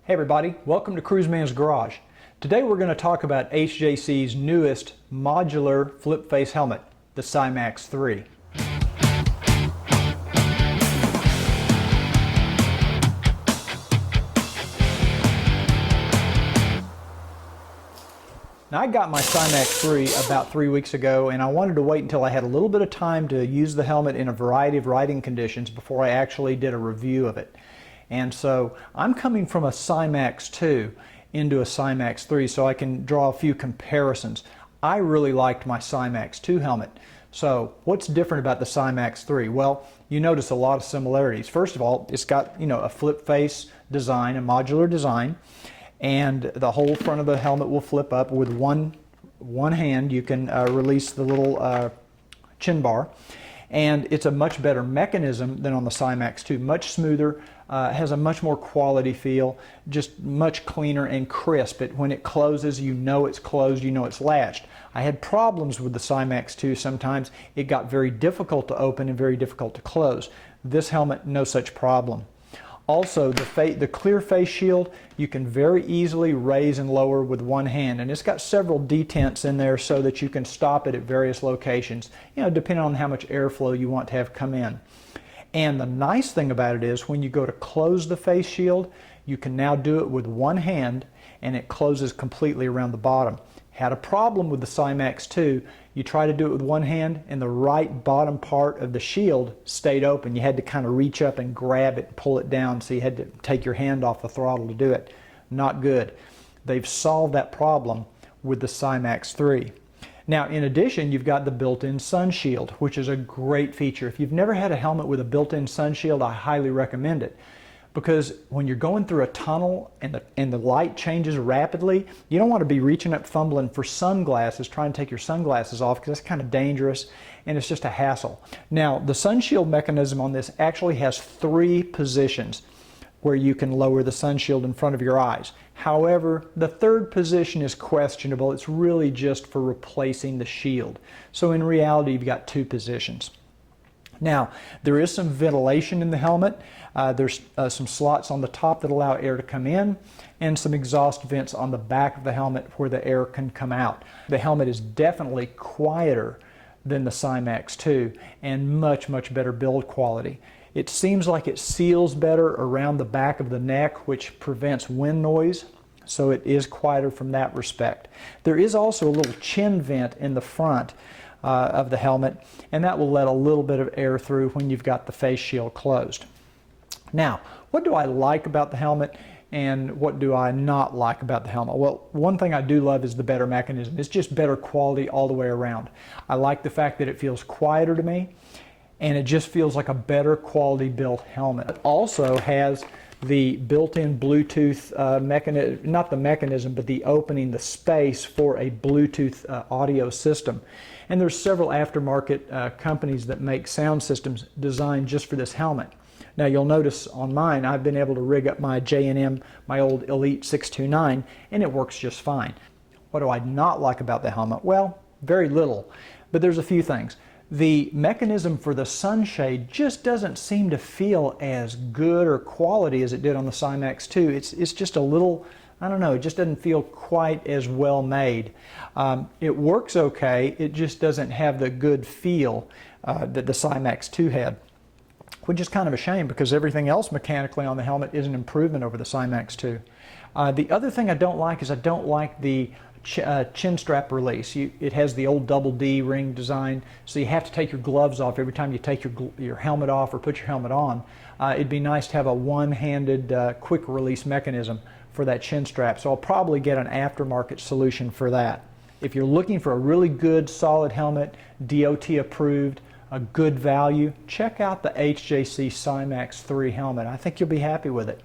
Hey everybody, welcome to Cruiseman's Garage. Today we're going to talk about HJC's newest modular flip face helmet, the Symax III. Now I got my Symax III about 3 weeks ago, and I wanted to wait until I had a little bit of time to use the helmet in a variety of riding conditions before I actually did a review of it. And so I'm coming from a Symax II into a Symax III, so I can draw a few comparisons. I really liked my Symax II helmet. So what's different about the Symax III? Well, you notice a lot of similarities. First of all, it's got, a flip face design, a modular design, and the whole front of the helmet will flip up. With one hand you can release the little chin bar, and it's a much better mechanism than on the Symax II. Much smoother, has a much more quality feel, just much cleaner and crisp. When it closes, you know it's closed, you know it's latched. I had problems with the Symax II. Sometimes it got very difficult to open and very difficult to close. This helmet, no such problem. Also, the clear face shield, you can very easily raise and lower with one hand, and it's got several detents in there so that you can stop it at various locations, depending on how much airflow you want to have come in. And the nice thing about it is when you go to close the face shield, you can now do it with one hand, and it closes completely around the bottom. Had a problem with the Symax II. You try to do it with one hand, and the right bottom part of the shield stayed open. You had to kind of reach up and grab it and pull it down, so you had to take your hand off the throttle to do it. Not good. They've solved that problem with the Symax III. Now, in addition, you've got the built-in sun shield, which is a great feature. If you've never had a helmet with a built-in sun shield, I highly recommend it. Because when you're going through a tunnel and the light changes rapidly, you don't want to be reaching up fumbling for sunglasses, trying to take your sunglasses off, because that's kind of dangerous and it's just a hassle. Now, the sun shield mechanism on this actually has 3 positions where you can lower the sun shield in front of your eyes. However, the 3rd position is questionable. It's really just for replacing the shield. So in reality, you've got 2 positions. Now, there is some ventilation in the helmet. There's some slots on the top that allow air to come in, and some exhaust vents on the back of the helmet where the air can come out. The helmet is definitely quieter than the Symax II and much, much better build quality. It seems like it seals better around the back of the neck, which prevents wind noise, so it is quieter from that respect. There is also a little chin vent in the front of the helmet, and that will let a little bit of air through when you've got the face shield closed. Now, what do I like about the helmet, and what do I not like about the helmet? Well, one thing I do love is the better mechanism. It's just better quality all the way around. I like the fact that it feels quieter to me, and it just feels like a better quality built helmet. It also has the built-in Bluetooth mechanism, not the mechanism, but the opening, the space for a Bluetooth audio system. And there's several aftermarket companies that make sound systems designed just for this helmet. Now you'll notice on mine, I've been able to rig up my J&M, my old Elite 629, and it works just fine. What do I not like about the helmet? Well, very little, but there's a few things. The mechanism for the sunshade just doesn't seem to feel as good or quality as it did on the Symax II. It's just a little, I don't know, it just doesn't feel quite as well made. It works okay, it just doesn't have the good feel that the Symax II had, which is kind of a shame because everything else mechanically on the helmet is an improvement over the Symax II. The other thing I don't like is I don't like the chin strap release. It has the old double D ring design, so you have to take your gloves off every time you take your helmet off or put your helmet on. It'd be nice to have a one-handed quick release mechanism for that chin strap, so I'll probably get an aftermarket solution for that. If you're looking for a really good solid helmet, DOT approved, a good value, check out the HJC Symax III helmet. I think you'll be happy with it.